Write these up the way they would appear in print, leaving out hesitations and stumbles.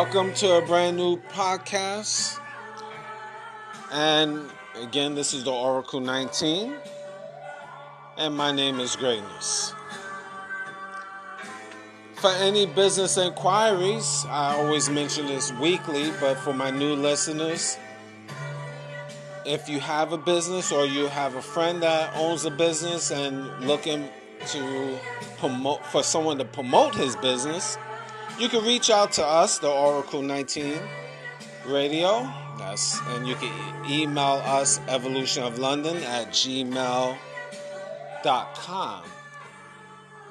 Welcome to a brand new podcast. And again, this is the Oracle 19. And my name is Greatness. For any business inquiries, I always mention this weekly, but for my new listeners, if you have a business or you have a friend that owns a business and looking to promote for someone to promote his business, you can reach out to us, the Oracle 19 Radio. And you can email us evolutionoflondon@gmail.com.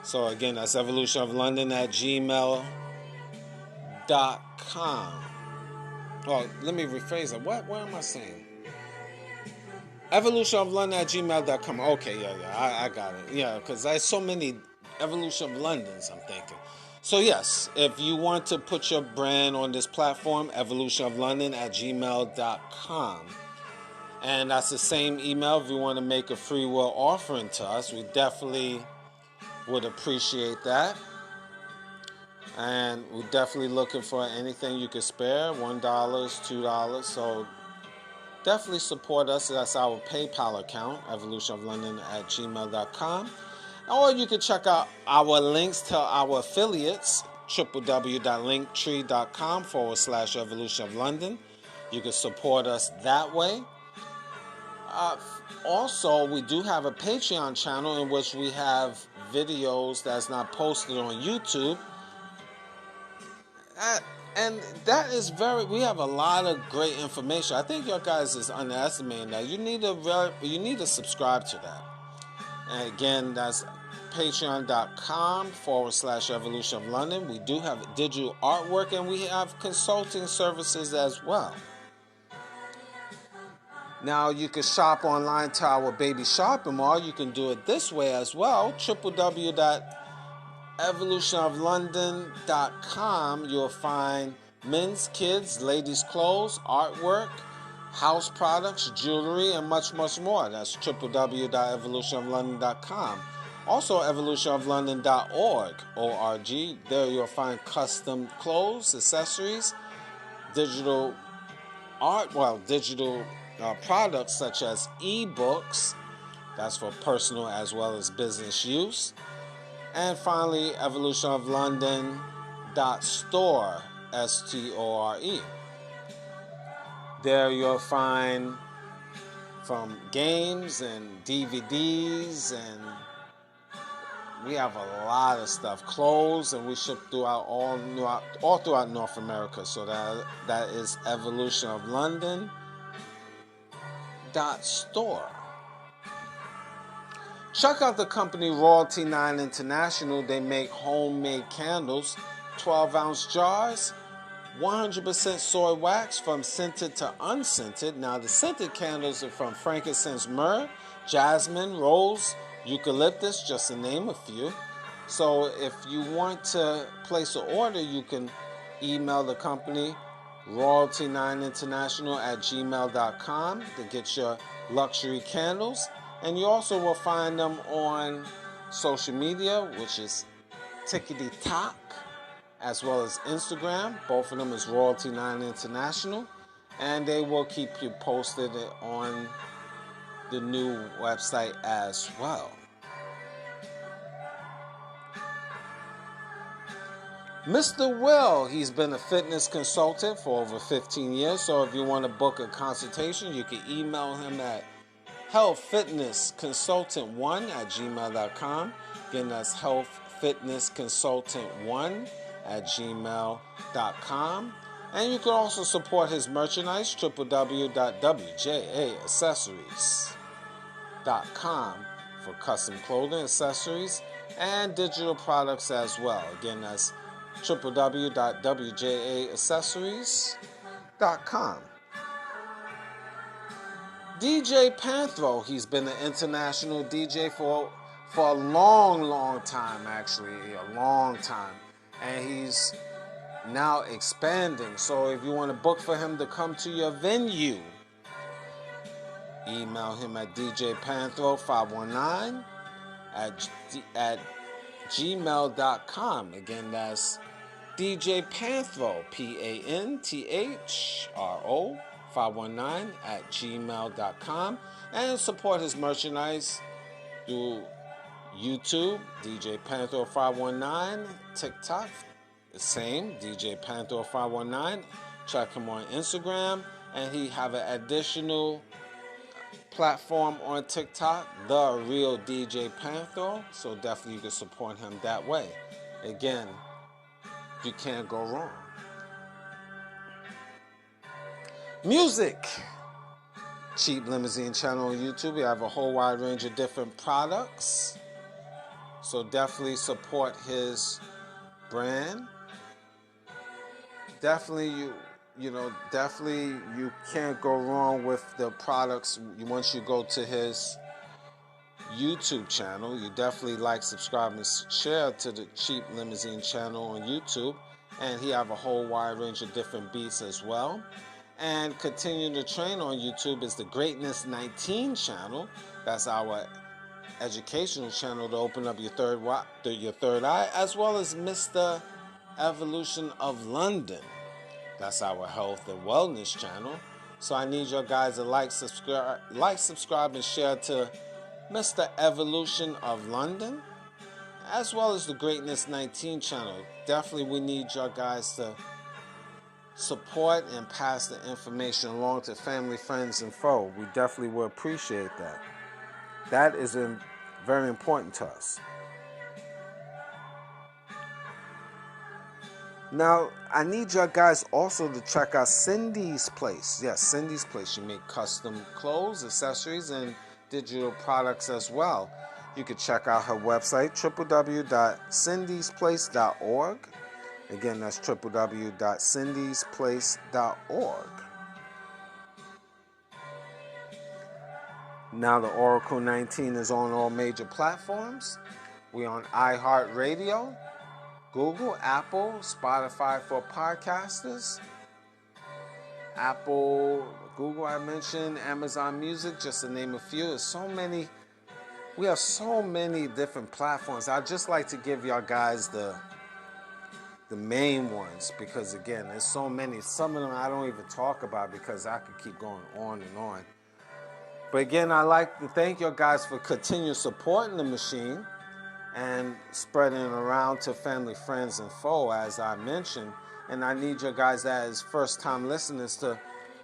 So again, that's evolutionoflondon@gmail.com. Oh, let me rephrase it. What am I saying? evolutionoflondon@gmail.com. Okay, yeah, I got it. Yeah, because there's so many Evolution of Londons, I'm thinking. So yes, if you want to put your brand on this platform, evolutionoflondon@gmail.com. And that's the same email if you want to make a free will offering to us. We definitely would appreciate that. And we're definitely looking for anything you could spare, $1, $2. So definitely support us. That's our PayPal account, evolutionoflondon@gmail.com. Or you can check out our links to our affiliates, www.linktree.com/evolutionoflondon. You can support us that way. Also, we do have a Patreon channel in which we have videos that's not posted on YouTube. And that is we have a lot of great information. I think your guys is underestimating that. You need to subscribe to that. And again, that's patreon.com/evolutionoflondon. We do have digital artwork and we have consulting services as well. Now you can shop online to our baby shopping mall. You can do it this way as well. www.evolutionoflondon.com. You'll find men's, kids, ladies' clothes, artwork, house products, jewelry, and much, much more. That's www.evolutionoflondon.com. Also, evolutionoflondon.org, O-R-G. There you'll find custom clothes, accessories, digital art, digital products such as ebooks. That's for personal as well as business use. And finally, evolutionoflondon.store, S-T-O-R-E. There you'll find from games and DVDs, and we have a lot of stuff, clothes, and we ship throughout all throughout North America. So that is evolutionoflondon.store. Check out the company Royalty 9 International. They make homemade candles, 12-ounce jars, 100% soy wax from scented to unscented. Now, the scented candles are from frankincense, myrrh, jasmine, rose, eucalyptus, just to name a few. So if you want to place an order, you can email the company royalty9international@gmail.com to get your luxury candles. And you also will find them on social media, which is TikTok, as well as Instagram. Both of them is Royalty 9 International. And they will keep you posted on the new website as well. Mr. Will, he's been a fitness consultant for over 15 years. So if you want to book a consultation, you can email him at healthfitnessconsultant1@gmail.com. Again, that's healthfitnessconsultant1@gmail.com. And you can also support his merchandise, www.wjaaccessories.com for custom clothing, accessories, and digital products as well. Again, that's www.wjaaccessories.com. DJ Panthro, he's been an international DJ for a long time, actually, a long time. And he's now expanding. So if you want to book for him to come to your venue, email him at djpanthro519 at gmail.com. Again, that's DJ Panthro, Panthro 519 at gmail.com, and support his merchandise through YouTube, DJ Panthro 519, TikTok, the same, DJ Panthro 519. Check him on Instagram, and he have an additional platform on TikTok, The Real DJ Panthro, so definitely you can support him that way. Again, you can't go wrong. Music. Cheap Limousine channel on YouTube. We have a whole wide range of different products. So definitely support his brand. Definitely you can't go wrong with the products once you go to his YouTube channel. You definitely like, subscribe, and share to the Cheap Limousine channel on YouTube. And he have a whole wide range of different beats as well. And Continue to Train on YouTube is the Greatness 19 channel. That's our educational channel to open up your third eye, as well as Mr. Evolution of London. That's our health and wellness channel. So I need your guys to like, subscribe, and share to Mr. Evolution of London, as well as the Greatness 19 channel. Definitely we need your guys to support and pass the information along to family, friends, and foe. We definitely will appreciate that. That is very important to us. Now, I need your guys also to check out Cindy's Place. Yes, Cindy's Place. You make custom clothes, accessories, and digital products as well. You can check out her website, www.cindysplace.org. Again, that's www.cindysplace.org. Now the Oracle 19 is on all major platforms. We're on iHeartRadio, Google, Apple, Spotify for podcasters, Apple, Google I mentioned, Amazon Music, just to name a few. There's so many. We have so many different platforms. I'd just like to give y'all guys the main ones, because again, there's so many. Some of them I don't even talk about because I could keep going on and on. But again, I'd like to thank you guys for continuing supporting the machine and spreading it around to family, friends, and foe, as I mentioned. And I need you guys as first-time listeners to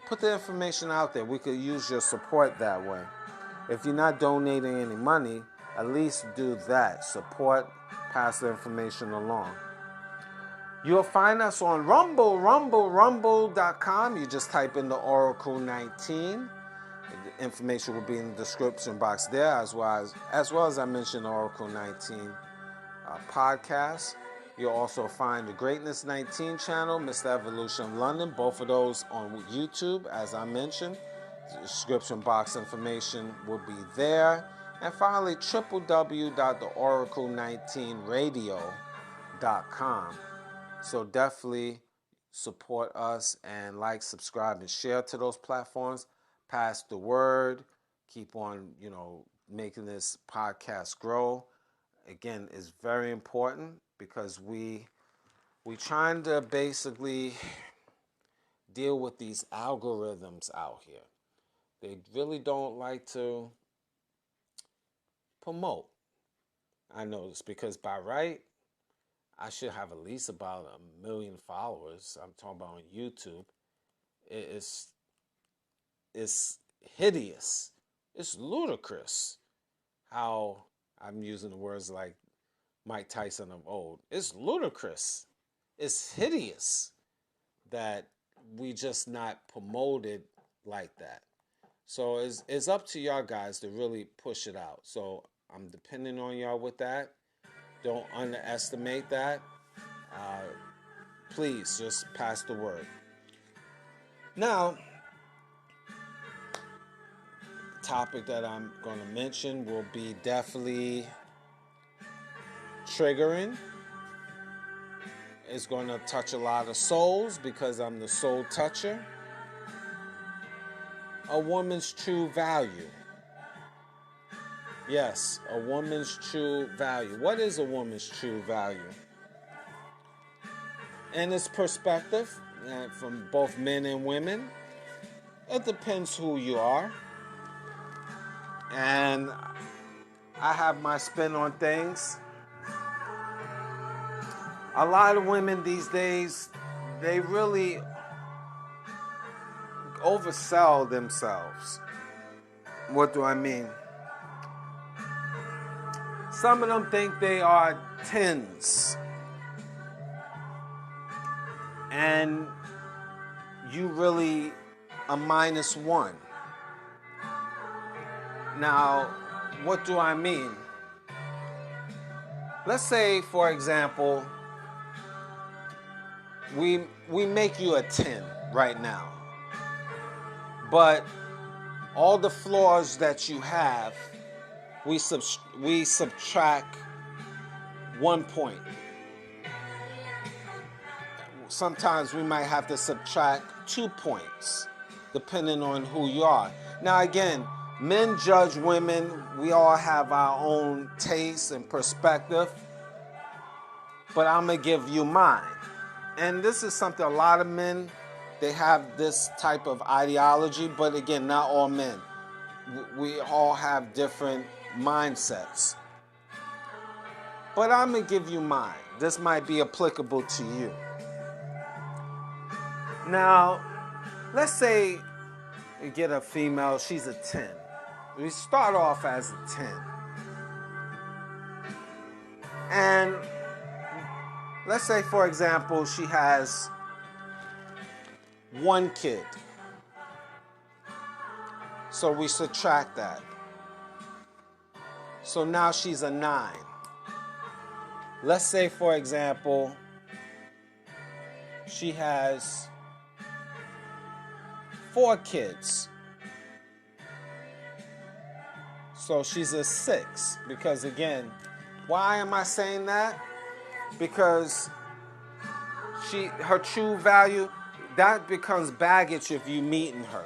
put the information out there. We could use your support that way. If you're not donating any money, at least do that. Support, pass the information along. You'll find us on rumble.com. You just type in the Oracle 19. The information will be in the description box there, as well as I mentioned, the Oracle 19 podcast. You'll also find the Greatness 19 channel, Mr. Evolution of London, both of those on YouTube, as I mentioned. The description box information will be there. And finally, www.oracle19radio.com. So definitely support us and like, subscribe, and share to those platforms. Pass the word. Keep on, making this podcast grow. Again, it's very important because we trying to basically deal with these algorithms out here. They really don't like to promote. I noticed, because by right, I should have at least about 1 million followers. I'm talking about on YouTube. It's hideous. It's ludicrous how I'm using the words like Mike Tyson of old. It's ludicrous. It's hideous that we just not promoted like that. So it's up to y'all guys to really push it out. So I'm depending on y'all with that. Don't underestimate that. Please just pass the word. Now, the topic that I'm going to mention will be definitely triggering. It's going to touch a lot of souls because I'm the soul toucher. A woman's true value. Yes, a woman's true value. What is a woman's true value? and it's perspective from both men and women. It depends who you are. And I have my spin on things. A lot of women these days, they really oversell themselves. What do I mean? Some of them think they are 10s. And you really a -1. Now, what do I mean? Let's say, for example, we make you a 10 right now. But all the flaws that you have, we subtract 1 point. Sometimes we might have to subtract 2 points, depending on who you are. Now again, men judge women. We all have our own taste and perspective. But I'm going to give you mine. And this is something a lot of men, they have this type of ideology. But again, not all men. We all have different mindsets. But I'm going to give you mine. This might be applicable to you. Now, let's say you get a female, she's a 10. We start off as a 10. And let's say, for example, she has 1 kid. So we subtract that. So now she's a 9. Let's say, for example, she has 4 kids. So she's a 6. Because again, why am I saying that? Because her true value, that becomes baggage if you meeting her.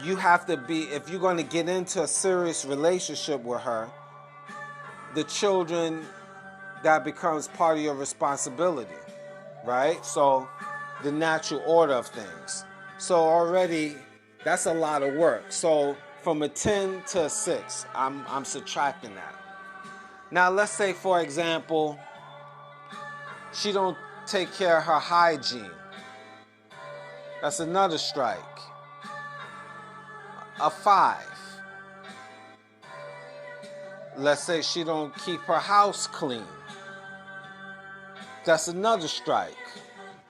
You have to be, if you're going to get into a serious relationship with her, the children, that becomes part of your responsibility, right? So the natural order of things. So already, that's a lot of work. So from a 10 to a 6, I'm subtracting that. Now let's say, for example, she don't take care of her hygiene. That's another strike. A 5. Let's say she don't keep her house clean. That's another strike.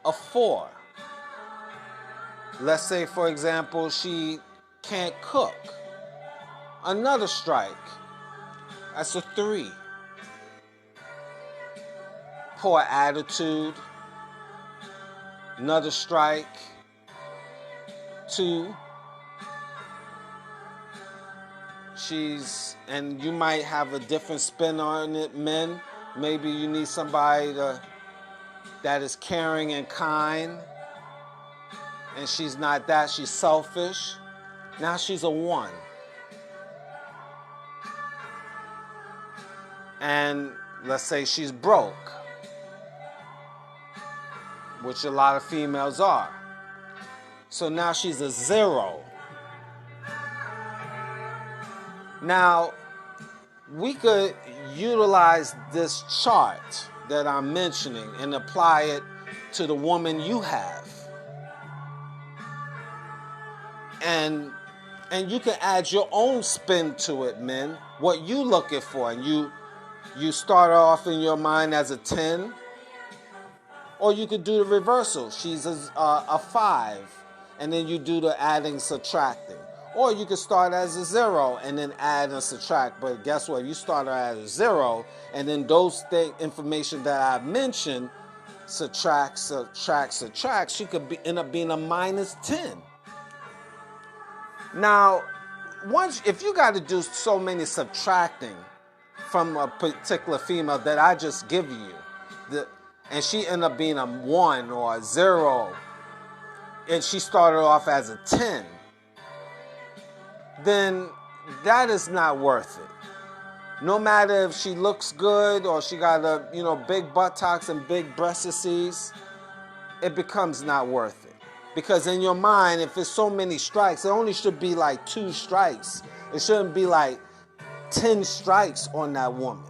A 4. Let's say, for example, she can't cook. Another strike. That's a 3. Poor attitude. Another strike. 2. And you might have a different spin on it, men. Maybe you need somebody that is caring and kind. And she's not that, she's selfish. Now she's a 1. And let's say she's broke, which a lot of females are. So now she's a 0. Now, we could utilize this chart that I'm mentioning and apply it to the woman you have. And you can add your own spin to it, men. What you looking for. And you start off in your mind as a 10. Or you could do the reversal. She's a 5. And then you do the adding, subtracting. Or you could start as a 0 and then add and subtract. But guess what? You start at a 0, and then those information that I've mentioned, subtract, she could end up being a -10. Now, if you got to do so many subtracting from a particular female that I just give you, and she end up being a 1 or a 0, and she started off as a 10, then that is not worth it. No matter if she looks good or she got a, big buttocks and big breastises, it becomes not worth it. Because in your mind, if it's so many strikes, it only should be like 2 strikes. It shouldn't be like 10 strikes on that woman.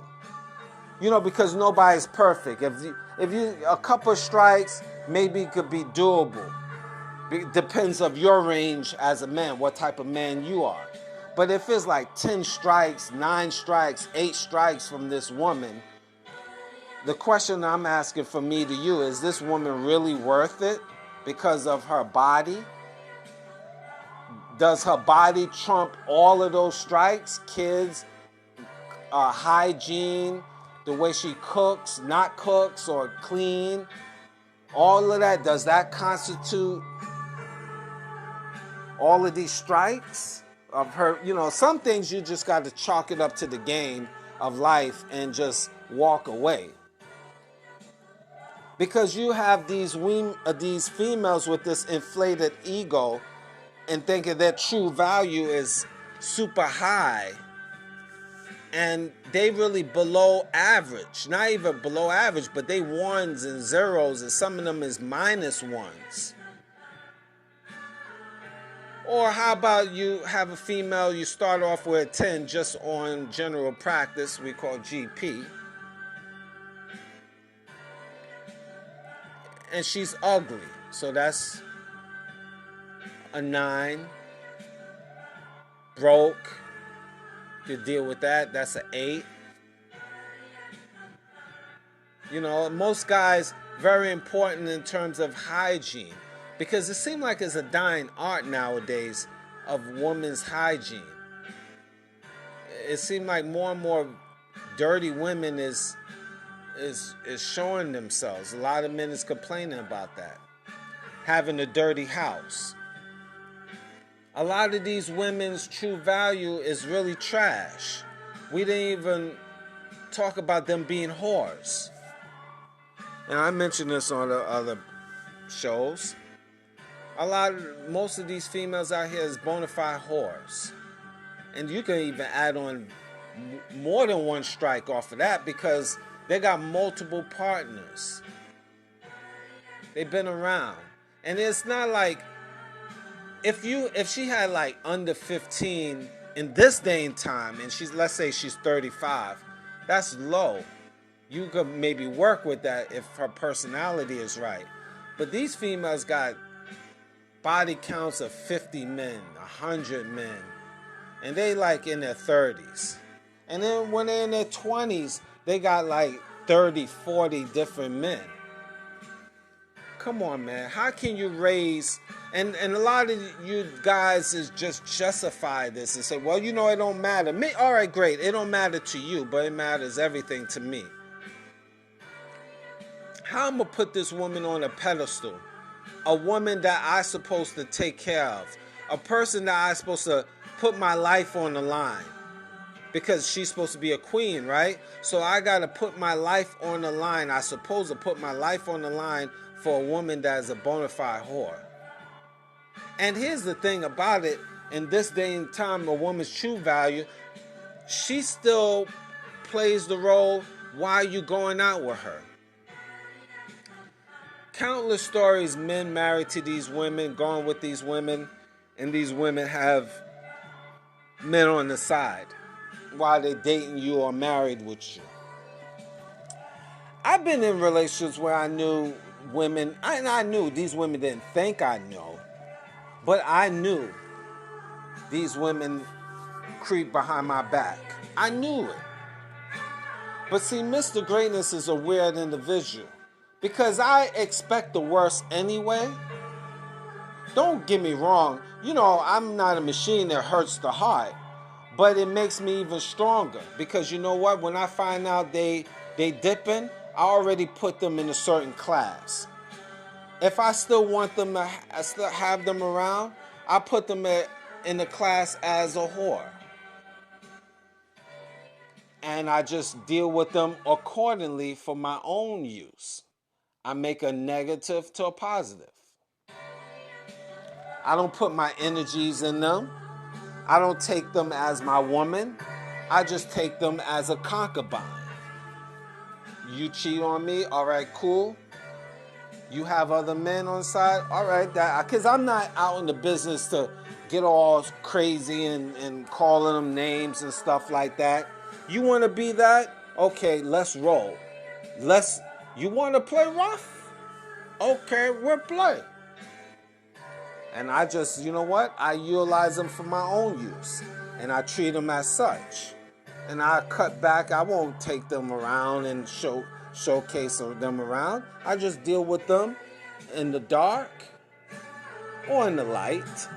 Because nobody's perfect. If you a couple strikes, maybe it could be doable. It depends of your range as a man, what type of man you are. But if it's like 10 strikes, 9 strikes, 8 strikes from this woman, the question I'm asking from me to you, is this woman really worth it because of her body? Does her body trump all of those strikes? Kids, hygiene, the way she cooks, not cooks, or clean, all of that, does that constitute all of these strikes of her? Some things you just got to chalk it up to the game of life and just walk away. Because you have these females with this inflated ego and thinking their true value is super high. And they really below average. Not even below average, but they ones and zeros, and some of them is -1s. Or how about you have a female, you start off with a 10 just on general practice, we call GP. And she's ugly, so that's a 9. Broke, you deal with that, that's an 8. Most guys, very important in terms of hygiene, because it seems like it's a dying art nowadays of women's hygiene. It seems like more and more dirty women is showing themselves. A lot of men is complaining about that. Having a dirty house. A lot of these women's true value is really trash. We didn't even talk about them being whores. And I mentioned this on the other shows. Most of these females out here is bona fide whores. And you can even add on more than 1 strike off of that, because they got multiple partners. They've been around. And it's not like, if she had like under 15 in this day and time, and let's say she's 35, that's low. You could maybe work with that if her personality is right. But these females got body counts of 50 men, 100 men, and they like in their 30s. And then when they're in their 20s, they got like 30, 40 different men. Come on, man. How can you raise... And a lot of you guys is just justify this and say, well, it don't matter. All right, great. It don't matter to you, but it matters everything to me. How I'm going to put this woman on a pedestal? A woman that I'm supposed to take care of. A person that I'm supposed to put my life on the line. Because she's supposed to be a queen, right? So I got to put my life on the line. I'm supposed to put my life on the line for a woman that is a bona fide whore. And here's the thing about it. In this day and time, a woman's true value, she still plays the role while you going out with her. Countless stories, men married to these women, going with these women, and these women have men on the side while they're dating you or married with you. I've been in relationships where I knew women, and I knew these women didn't think I know, but I knew these women creep behind my back. I knew it. But see, Mr. Greatness is a weird individual, because I expect the worst anyway. Don't get me wrong, I'm not a machine that hurts the heart, but it makes me even stronger, because you know what? When I find out they dipping, I already put them in a certain class. If I still want them to still have them around, I put them in the class as a whore. And I just deal with them accordingly for my own use. I make a negative to a positive. I don't put my energies in them. I don't take them as my woman. I just take them as a concubine. You cheat on me, all right, cool. You have other men on the side, all right, because I'm not out in the business to get all crazy and calling them names and stuff like that. You want to be that? Okay, let's roll. You want to play rough? Okay, we'll play. And I just, you know what? I utilize them for my own use. And I treat them as such. And I cut back. I won't take them around and showcase them around. I just deal with them in the dark or in the light.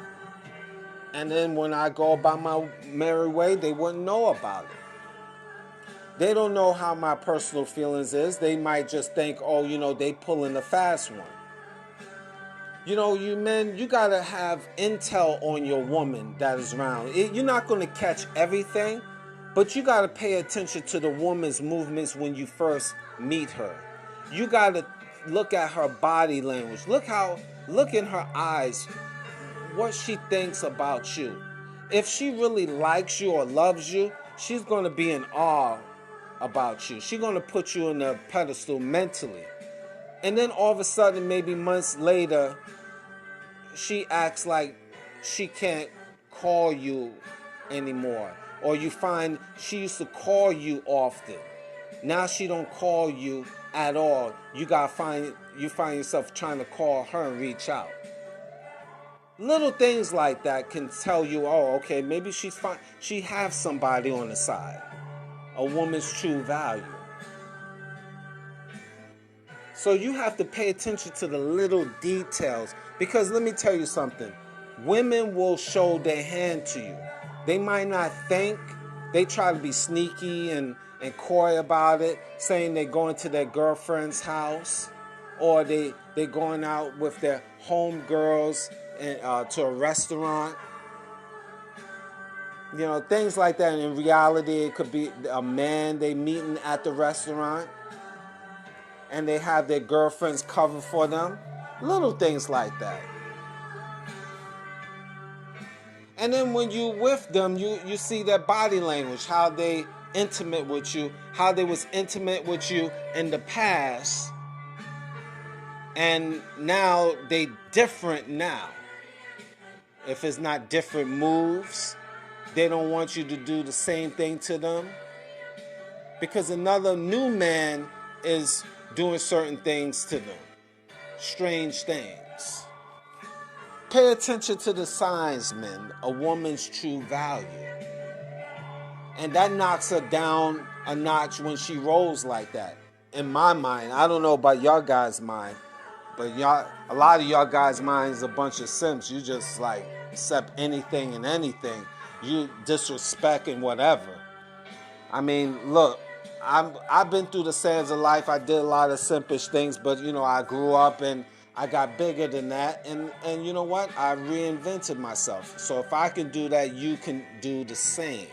And then when I go about my merry way, they wouldn't know about it. They don't know how my personal feelings is. They might just think, oh, they pulling the fast one. You men, you gotta have intel on your woman that is around. You're not gonna catch everything, but you gotta pay attention to the woman's movements when you first meet her. You gotta look at her body language. Look in her eyes, what she thinks about you. If she really likes you or loves you, she's gonna be in awe about you. She's gonna put you on a pedestal mentally. And then all of a sudden, maybe months later, she acts like she can't call you anymore. Or you find she used to call you often. Now she don't call you at all. You find yourself trying to call her and reach out. Little things like that can tell you, oh, okay, maybe she's fine. She has somebody on the side. A woman's true value. So you have to pay attention to the little details. Because let me tell you something. Women will show their hand to you. They might not think. They try to be sneaky and coy about it, saying they're going to their girlfriend's house. Or they're going out with their homegirls to a restaurant. Things like that. In reality, it could be a man they meeting at the restaurant. And they have their girlfriends cover for them. Little things like that. And then when you with them, you see their body language, how they intimate with you, how they was intimate with you in the past. And now they different now. If it's not different moves, they don't want you to do the same thing to them. Because another new man is doing certain things to them. Strange things. Pay attention to the signs, men. A woman's true value. And that knocks her down a notch when she rolls like that. In my mind, I don't know about y'all guys' mind, but a lot of y'all guys' minds a bunch of simps. You just like accept anything and anything. You disrespect and whatever. I mean, look. I've been through the sands of life. I did a lot of simpish things, but I grew up and I got bigger than that. And you know what? I reinvented myself. So if I can do that, you can do the same.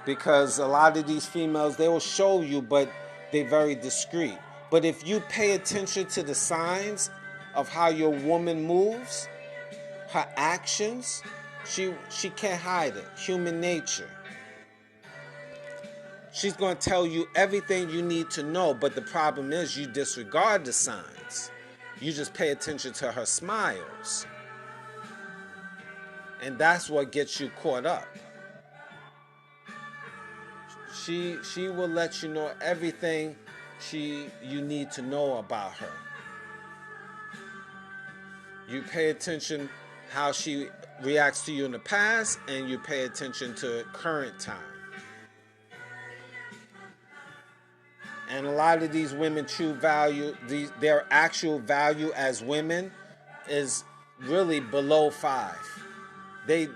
Because a lot of these females, they will show you, but they're very discreet. But if you pay attention to the signs of how your woman moves, her actions, she can't hide it. Human nature. She's going to tell you everything you need to know, but the problem is you disregard the signs. You just pay attention to her smiles. And that's what gets you caught up. She will let you know everything you need to know about her. You pay attention how she reacts to you in the past, and you pay attention to current time. And a lot of these women true value, their actual value as women is really below 5. They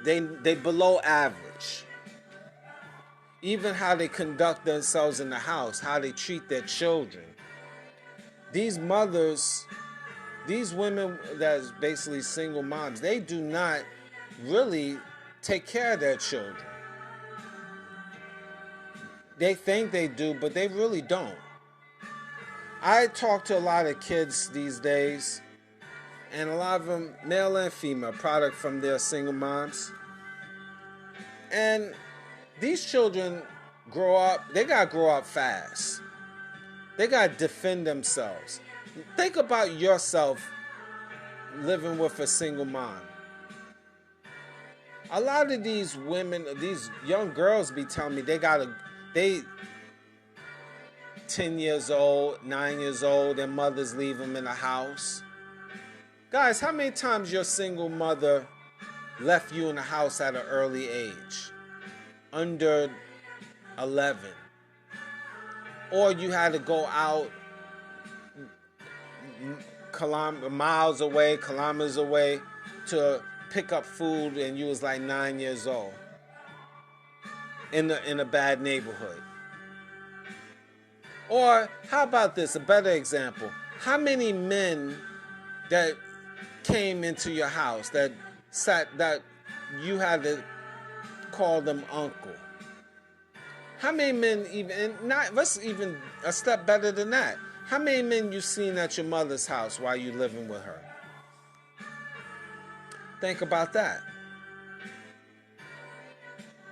below average. Even how they conduct themselves in the house, how they treat their children. These mothers, these women that's basically single moms, they do not really take care of their children. They think they do, but they really don't. I talk to a lot of kids these days, and a lot of them, male and female, product from their single moms. And these children grow up, they got to grow up fast. They got to defend themselves. Think about yourself living with a single mom. A lot of these women, these young girls be telling me they 10 years old, 9 years old, their mothers leave them in the house. Guys, how many times your single mother left you in the house at an early age? Under 11. Or you had to go out miles away, kilometers away to pick up food, and you was like 9 years old in a bad neighborhood. Or how about this, a better example? How many men that came into your house that you had to call them uncle? How many men let's even a step better than that. How many men you seen at your mother's house while you living with her? Think about that.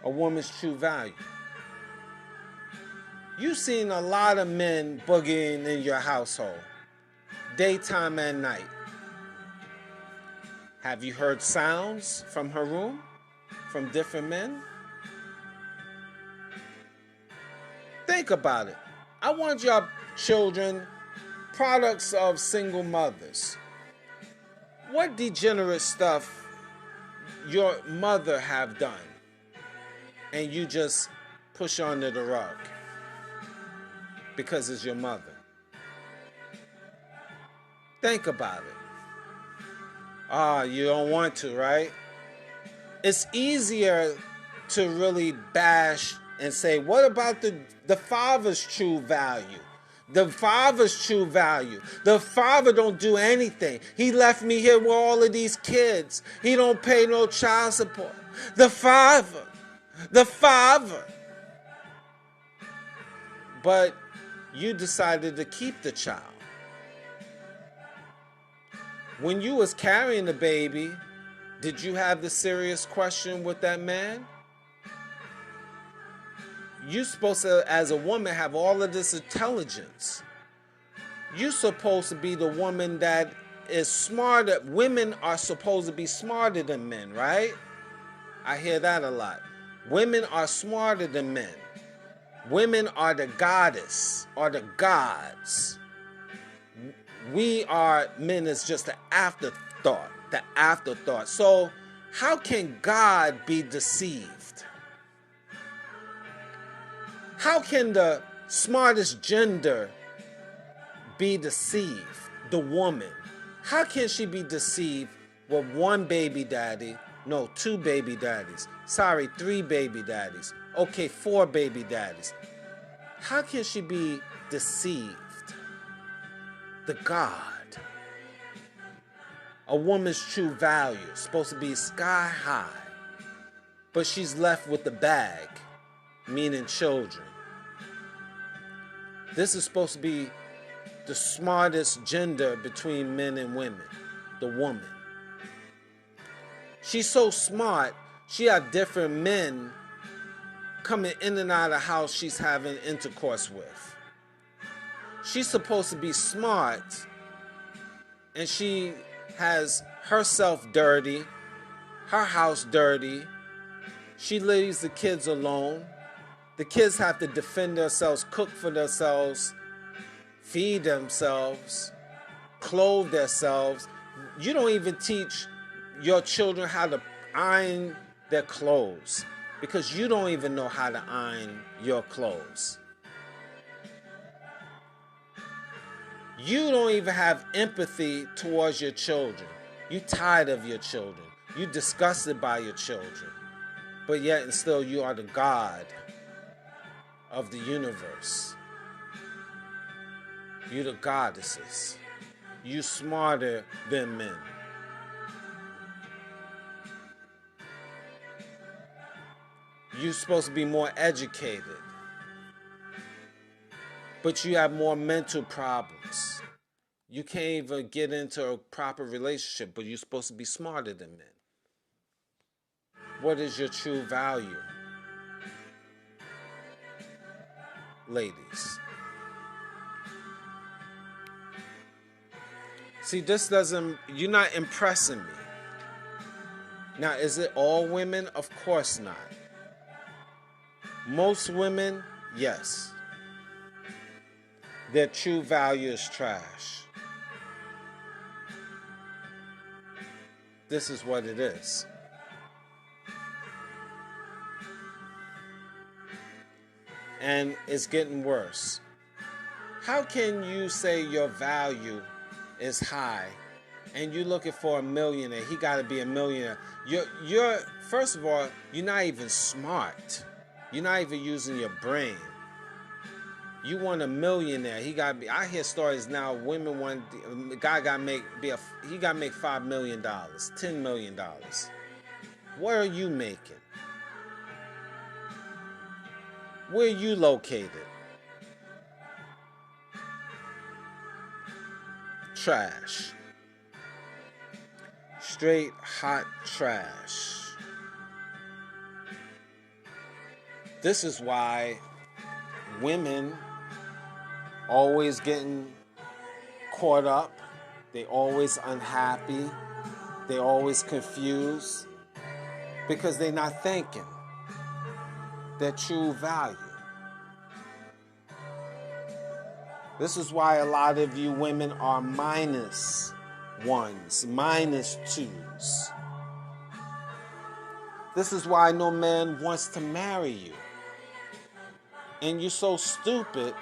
A woman's true value. You've seen a lot of men boogieing in your household, daytime and night. Have you heard sounds from her room, from different men? Think about it. I want your children products of single mothers. What degenerate stuff your mother have done and you just push under the rug because it's your mother? Think about it. You don't want to, right? It's easier to really bash and say, what about the father's true value? The father's true value. The father don't do anything. He left me here with all of these kids. He don't pay no child support. The father. But you decided to keep the child. When you was carrying the baby, did you have the serious question with that man? You're supposed to, as a woman, have all of this intelligence. You're supposed to be the woman that is smarter. Women are supposed to be smarter than men, right? I hear that a lot. Women are smarter than men. Women are the goddess or the gods. We are men is just the afterthought. The afterthought. So how can God be deceived? How can the smartest gender be deceived? The woman. How can she be deceived with one baby daddy? No, 2 baby daddies. Sorry, 3 baby daddies. Okay, 4 baby daddies. How can she be deceived? The God. A woman's true value is supposed to be sky high. But she's left with the bag, meaning children. This is supposed to be the smartest gender between men and women, the woman. She's so smart, she have different men coming in and out of the house she's having intercourse with. She's supposed to be smart, and she has herself dirty, her house dirty. She leaves the kids alone. The kids have to defend themselves, cook for themselves, feed themselves, clothe themselves. You don't even teach your children how to iron their clothes because you don't even know how to iron your clothes. You don't even have empathy towards your children. You're tired of your children. You're disgusted by your children. But yet and still you are the God of the universe. You're the goddesses. You're smarter than men. You're supposed to be more educated. But you have more mental problems. You can't even get into a proper relationship, but you're supposed to be smarter than men. What is your true value? Ladies. See, you're not impressing me. Now, is it all women? Of course not. Most women, yes. Their true value is trash. This is what it is. And it's getting worse. How can you say your value is high and you're looking for a millionaire? He got to be a millionaire. You're first of all, you're not even smart. You're not even using your brain. You want a millionaire. He got to be. I hear stories now. Women want the guy got to make $5 million, $10 million. What are you making? Where are you located? Trash. Straight hot trash. This is why women always getting caught up. They always unhappy. They always confused because they're not thinking their true value. This is why a lot of you women are -1s, -2s. This is why no man wants to marry you. And you're so stupid,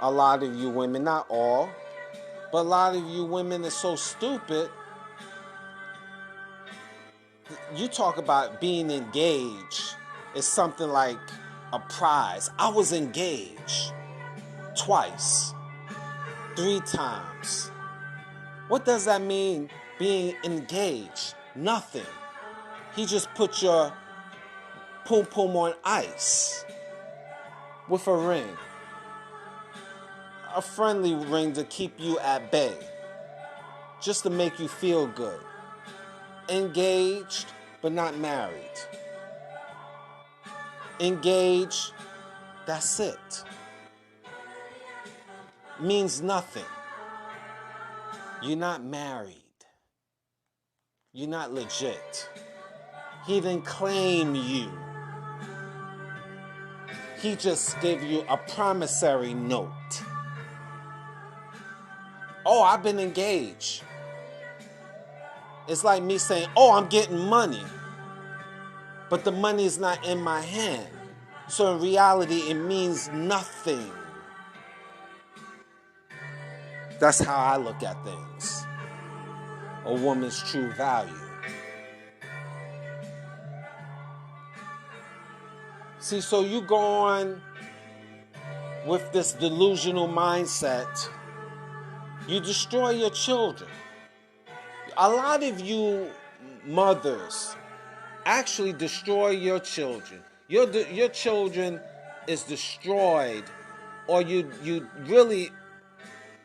a lot of you women, not all, but a lot of you women are so stupid. You talk about being engaged is something like a prize. I was engaged twice, 3 times. What does that mean, being engaged? Nothing. He just put your pum pum on ice with a ring. A friendly ring to keep you at bay. Just to make you feel good. Engaged, but not married. Engaged, that's it. Means nothing. You're not married. You're not legit. He didn't claim you. He just gave you a promissory note. Oh, I've been engaged. It's like me saying, oh, I'm getting money. But the money is not in my hand. So in reality, it means nothing. That's how I look at things. A woman's true value. See, so you go on with this delusional mindset, you destroy your children. A lot of you mothers actually destroy your children. Your children is destroyed, or you really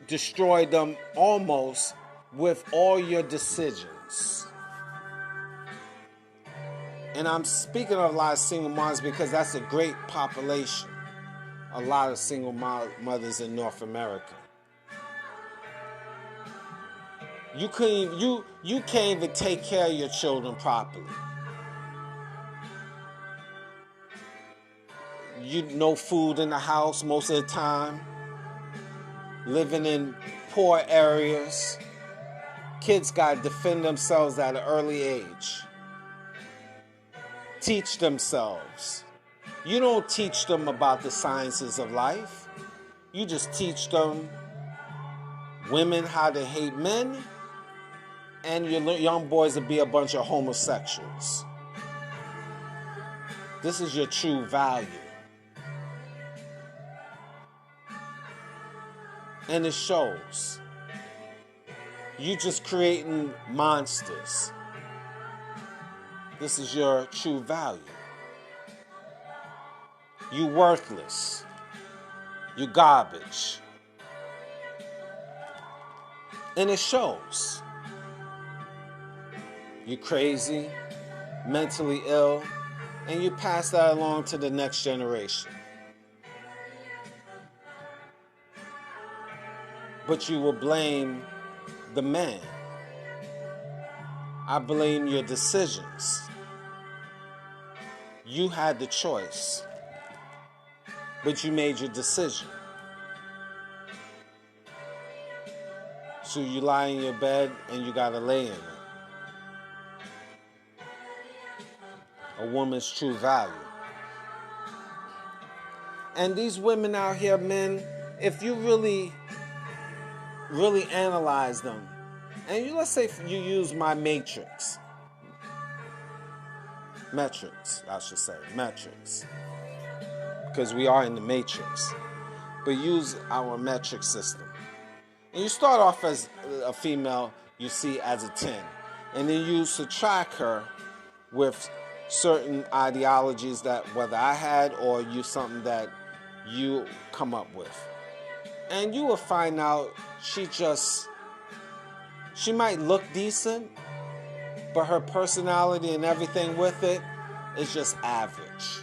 destroy them almost with all your decisions. And I'm speaking of a lot of single moms because that's a great population. A lot of single mothers in North America. You can't even take care of your children properly. No food in the house most of the time. Living in poor areas. Kids got to defend themselves at an early age. Teach themselves. You don't teach them about the sciences of life. You just teach them women how to hate men, and your young boys will be a bunch of homosexuals. This is your true value. And it shows. You just creating monsters. This is your true value. You worthless. You garbage. And it shows. You crazy. mentally ill, and you pass that along to the next generation. But you will blame the man. I blame your decisions. You had the choice, but you made your decision. So you lie in your bed and you gotta lay in it. A woman's true value. And these women out here, men, if you really analyze them, and let's say you use my metrics, because we are in the matrix, but use our metric system. And you start off as a female you see as a 10, and then you subtract her with certain ideologies that whether I had or you something that you come up with. And you will find out she might look decent, but her personality and everything with it is just average.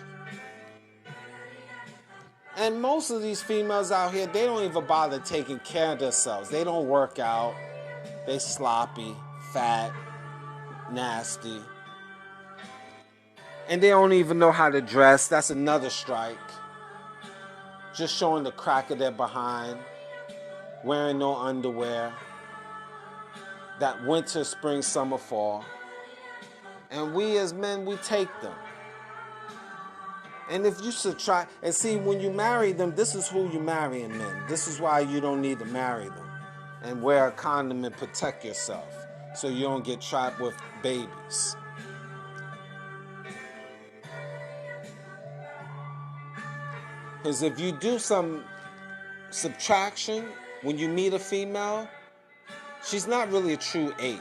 And most of these females out here, they don't even bother taking care of themselves. They don't work out. They sloppy, fat, nasty. And they don't even know how to dress. That's another strike. Just showing the crack of their behind. Wearing no underwear. That winter, spring, summer, fall. And we as men, we take them. And if you subtract, and see, when you marry them, this is who you marrying, men. This is why you don't need to marry them. And wear a condom and protect yourself so you don't get trapped with babies. Because if you do some subtraction, when you meet a female, she's not really a true 8.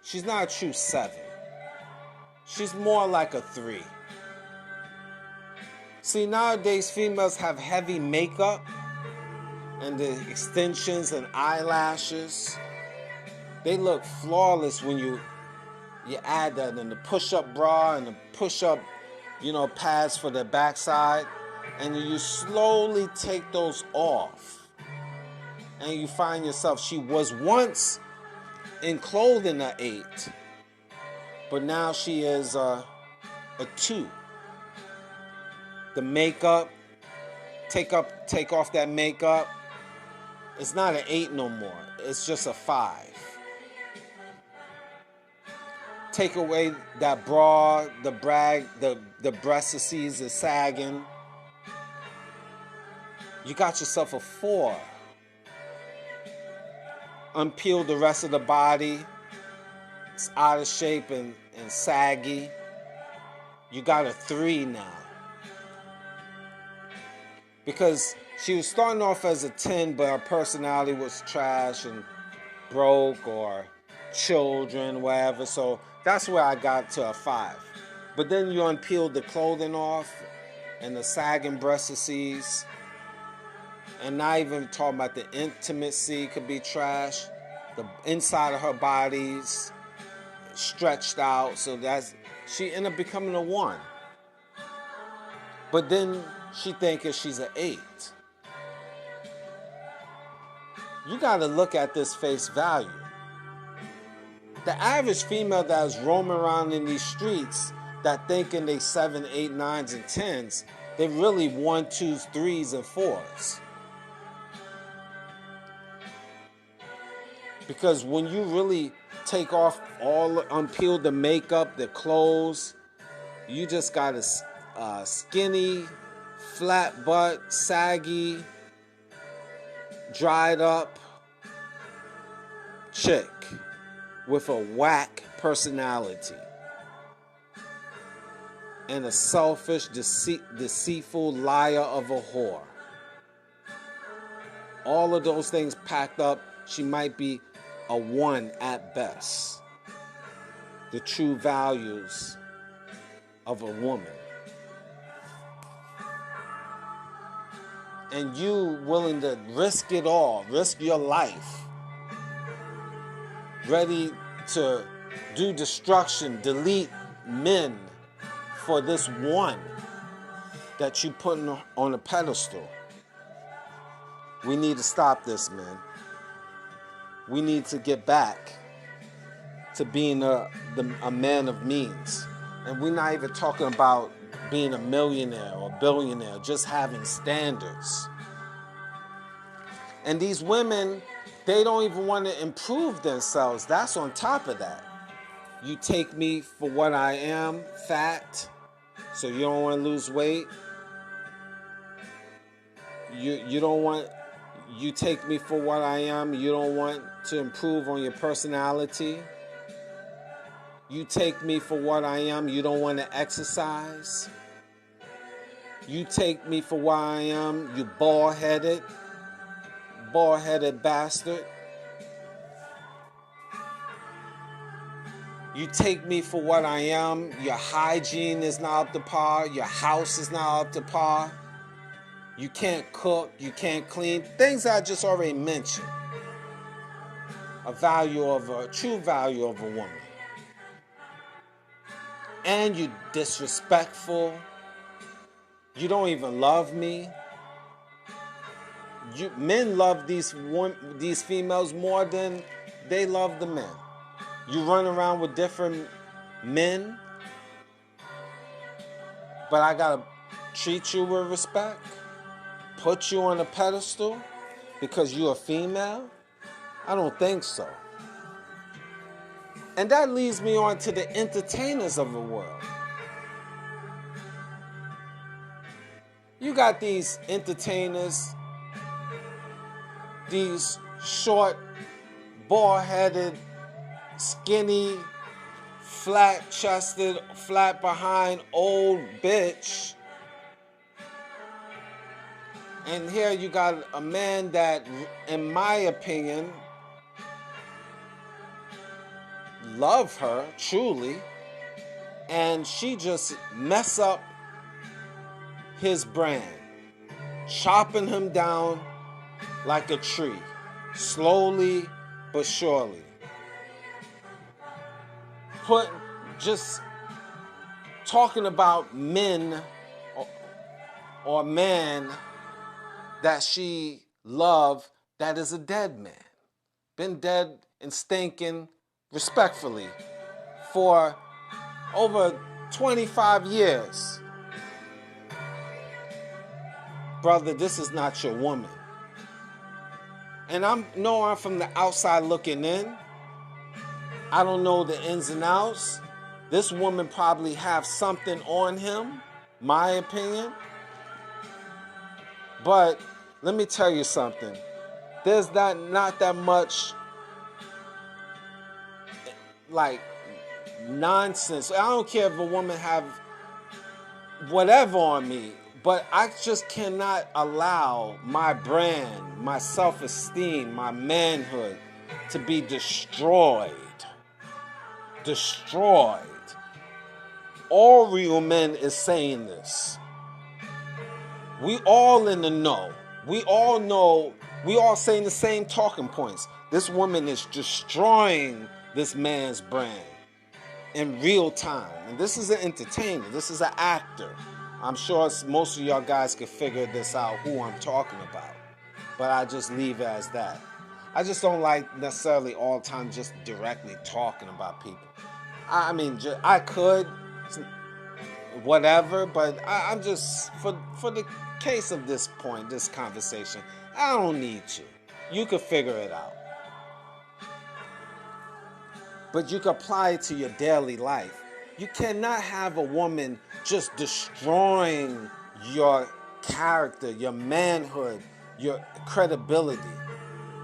She's not a true 7. She's more like a 3. See, nowadays females have heavy makeup and the extensions and eyelashes. They look flawless when you add that, and the push-up bra and the push-up, pads for the backside, and you slowly take those off. And you find yourself, she was once in clothing an 8, but now she is a 2. The makeup, take off that makeup, it's not an 8 no more. It's just a 5. Take away that bra, the brag, the breasts is sagging. You got yourself a 4. Unpeel the rest of the body. It's out of shape and saggy. You got a 3 now. Because she was starting off as a 10, but her personality was trash and broke or children, whatever. So that's where I got to a 5. But then you unpeeled the clothing off and the sagging breasts. And not even talking about the intimacy could be trash. The inside of her body's stretched out. So she ended up becoming a 1. But then she thinking she's an 8. You got to look at this face value. The average female that is roaming around in these streets that thinking they 7, 8, 9s, and 10s, they really 1, 2s, 3s, and 4s. Because when you really take off unpeel the makeup, the clothes, you just got a skinny, flat butt, saggy, dried up chick with a whack personality and a selfish, deceitful liar of a whore. All of those things packed up, she might be a 1 at best. The true values of a woman. And you willing to risk it all, risk your life, ready to do destruction, delete men for this one that you putting on a pedestal. We need to stop this, man. We need to get back to being a man of means. And we're not even talking about being a millionaire or billionaire, just having standards. And these women, they don't even want to improve themselves. That's on top of that. You take me for what I am, fat, so you don't want to lose weight. You don't want, you take me for what I am, you don't want to improve on your personality. You take me for what I am, you don't want to exercise. You take me for what I am, you bald-headed bastard. You take me for what I am, your hygiene is not up to par, your house is not up to par. You can't cook, you can't clean, things I just already mentioned. A true value of a woman. And you disrespectful. You don't even love me. Men love these females more than they love the men. You run around with different men, but I gotta treat you with respect, put you on a pedestal because you're a female? I don't think so. And that leads me on to the entertainers of the world. You got these entertainers, these short, bald-headed, skinny, flat-chested, flat-behind old bitch. And here you got a man that, in my opinion, love her truly, and she just mess up his brand, chopping him down like a tree, slowly but surely. Just talking about men or man that she loved that is a dead man, been dead and stinking, respectfully, for over 25 years. Brother, this is not your woman. And I'm from the outside looking in. I don't know the ins and outs. This woman probably have something on him, my opinion. But let me tell you something. There's not that much like nonsense. I don't care if a woman have whatever on me, but I just cannot allow my brand, my self-esteem, my manhood to be destroyed. Destroyed. All real men is saying this. We all in the know. We all know. We all saying the same talking points. This woman is destroying this man's brand in real time. And this is an entertainer. This is an actor. I'm sure most of y'all guys could figure this out, who I'm talking about. But I just leave it as that. I just don't like necessarily all the time just directly talking about people. I mean, I could, whatever, but I'm just, for the case of this point, this conversation, I don't need to. You could figure it out. But you can apply it to your daily life. You cannot have a woman just destroying your character, your manhood, your credibility.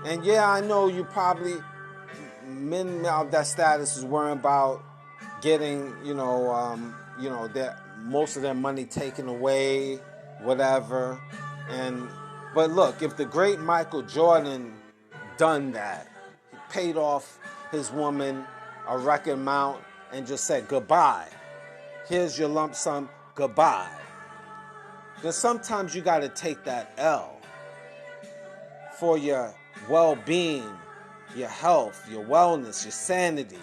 And yeah, I know you probably, men of that status is worrying about getting, most of their money taken away, whatever. But look, if the great Michael Jordan done that, he paid off his woman a record amount and just said goodbye. Here's your lump sum, goodbye. Then sometimes you got to take that L for your well-being, your health, your wellness, your sanity.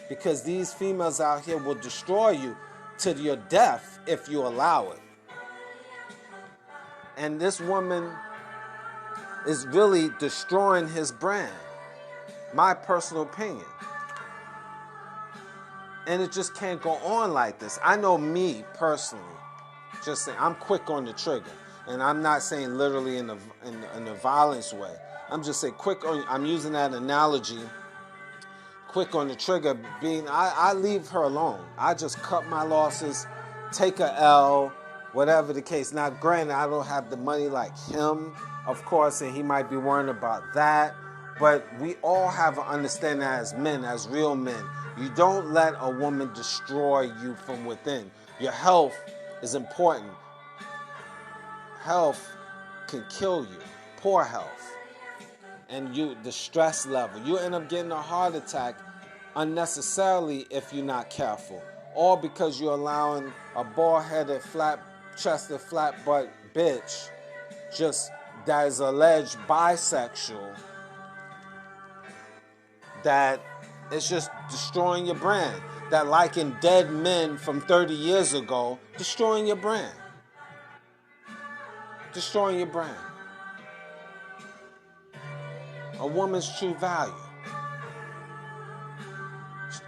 because these females out here will destroy you to your death if you allow it. And this woman is really destroying his brand. My personal opinion. And it just can't go on like this. I know me personally, just saying, I'm quick on the trigger. And I'm not saying literally in a violence way. I'm just saying quick on, I'm using that analogy, quick on the trigger, being I leave her alone. I just cut my losses, take a L, whatever the case. Now, granted, I don't have the money like him, of course, and he might be worrying about that. But we all have an understanding as men, as real men. You don't let a woman destroy you from within. Your health is important. Health can kill you. Poor health. And the stress level. You end up getting a heart attack unnecessarily if you're not careful. All because you're allowing a bald-headed, flat-chested, flat-butt bitch that is alleged bisexual, that is just destroying your brand. That liking dead men from 30 years ago, destroying your brand. Destroying your brand. A woman's true value.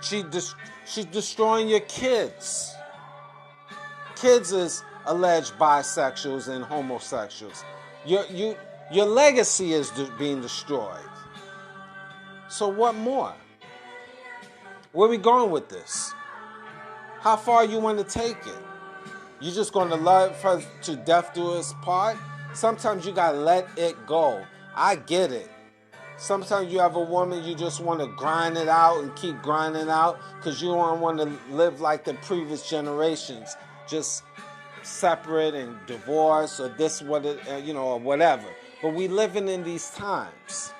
She's destroying your kids. Kids is alleged bisexuals and homosexuals. Your legacy is being destroyed. So what more? Where we going with this? How far you want to take it? You just going to love her to death do us part? Sometimes you got to let it go. I get it. Sometimes you have a woman, you just want to grind it out and keep grinding out because you don't want to live like the previous generations, just separate and divorce or this, or whatever. But we living in these times.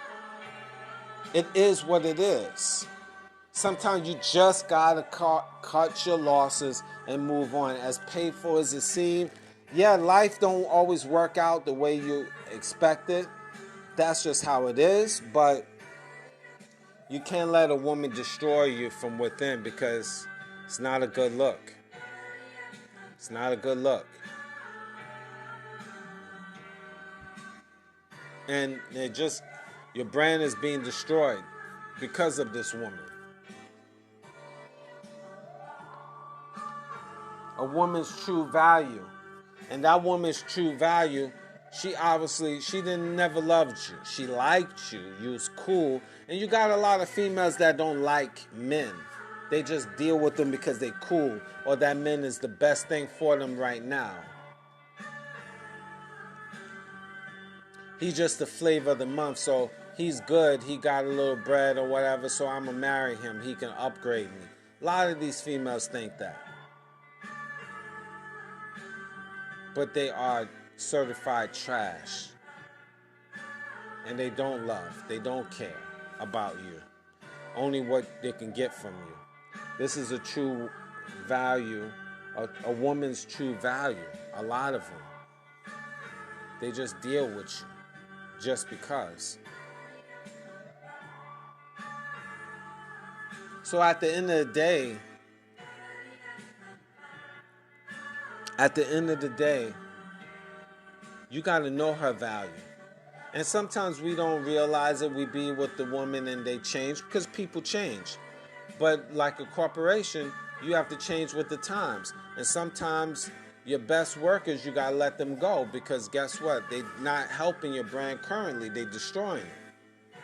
It is what it is. Sometimes you just gotta cut your losses and move on. As painful as it seems, yeah, life don't always work out the way you expect it. That's just how it is. But you can't let a woman destroy you from within because it's not a good look. It's not a good look. And your brand is being destroyed because of this woman. A woman's true value. And that woman's true value, she never loved you. She liked you. You was cool. And you got a lot of females that don't like men. They just deal with them because they cool. Or that men is the best thing for them right now. He's just the flavor of the month. So he's good. He got a little bread or whatever. So I'm going to marry him. He can upgrade me. A lot of these females think that. But they are certified trash. And they don't love. They don't care about you. Only what they can get from you. This is a true value, a woman's true value. A lot of them. They just deal with you just because. So at the end of the day, you got to know her value. And sometimes we don't realize it. We be with the woman and they change because people change. But like a corporation, you have to change with the times. And sometimes your best workers, you got to let them go because guess what? They're not helping your brand currently. They're destroying it.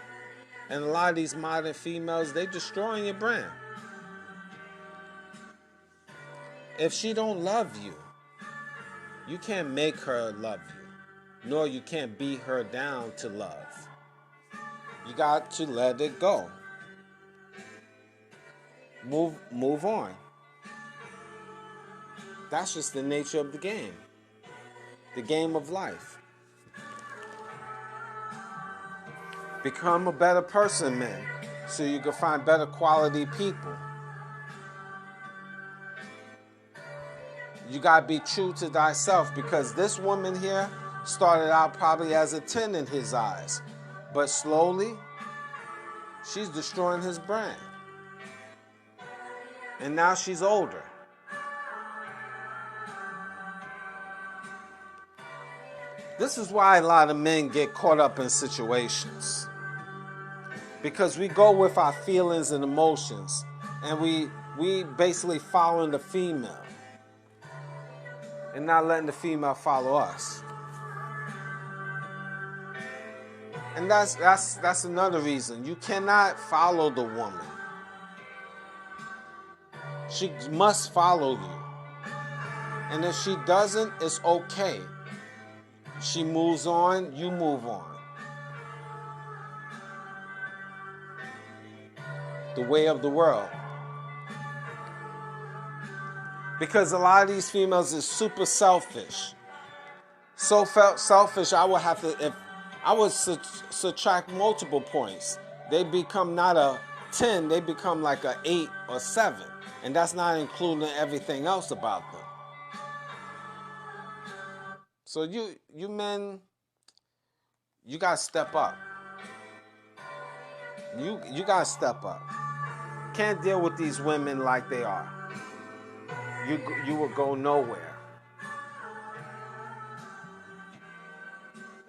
And a lot of these modern females, they destroying your brand. If she don't love you, you can't make her love you, nor you can't beat her down to love. You got to let it go. Move on. That's just the nature of the game of life. Become a better person, man, so you can find better quality people. You got to be true to thyself because this woman here started out probably as a 10 in his eyes. But slowly, she's destroying his brand. And now she's older. This is why a lot of men get caught up in situations. Because we go with our feelings and emotions, and we basically following the female and not letting the female follow us. And that's another reason. You cannot follow the woman. She must follow you. And if she doesn't, it's okay. She moves on, you move on. The way of the world. Because a lot of these females is super selfish. So selfish, I would have to, if I would subtract multiple points, they become not a 10, they become like a 8 or 7. And that's not including everything else about them. So you men, you gotta step up. You gotta step up. Can't deal with these women like they are. You will go nowhere.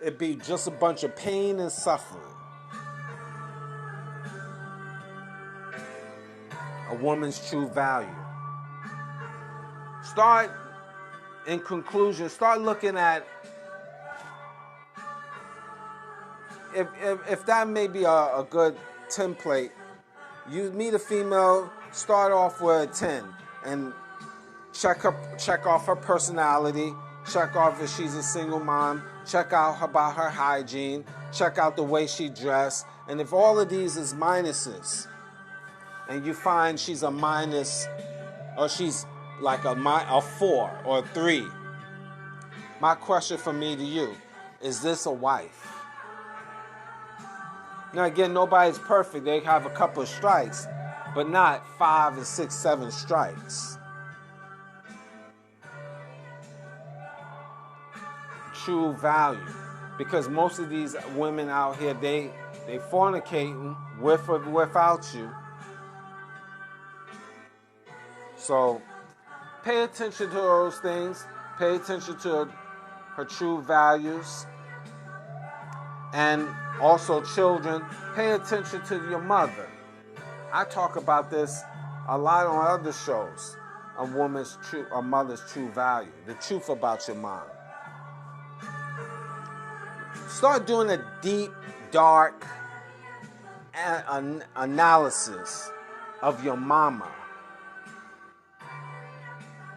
It'd be just a bunch of pain and suffering. A woman's true value. In conclusion, start looking at if that may be a good template. You meet a female, start off with a 10 and check off her personality, check off if she's a single mom, check out about her hygiene, check out the way she dressed, and if all of these is minuses, and you find she's a minus, or she's like a 4 or a 3, my question from me to you, is this a wife? Now again, nobody's perfect. They have a couple of strikes, but not 5 and 6, 7 strikes. True value. Because most of these women out here, they fornicating with or without you. So pay attention to those things. Pay attention to her true values. And also children, pay attention to your mother. I talk about this a lot on other shows. A mother's true value. The truth about your mom. Start doing a deep, dark analysis of your mama.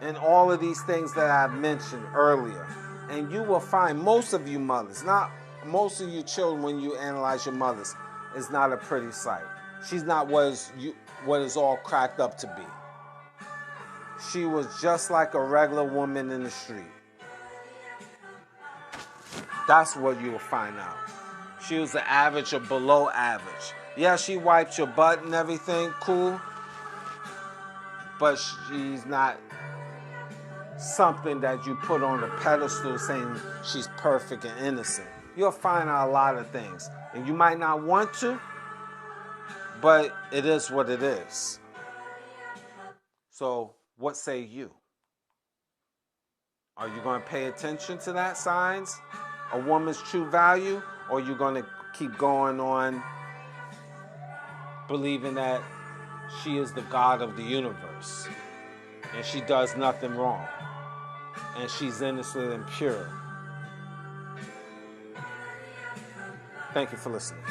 And all of these things that I've mentioned earlier. And you will find most of you mothers, not most of you children, when you analyze your mothers, is not a pretty sight. She's not what is all cracked up to be. She was just like a regular woman in the street. That's what you will find out. She was the average or below average. Yeah, she wiped your butt and everything, cool. But she's not something that you put on a pedestal saying she's perfect and innocent. You'll find out a lot of things. And you might not want to, but it is what it is. So, what say you? Are you going to pay attention to that signs? A woman's true value? Or are you going to keep going on believing that she is the God of the universe and she does nothing wrong and she's innocent and pure? Thank you for listening.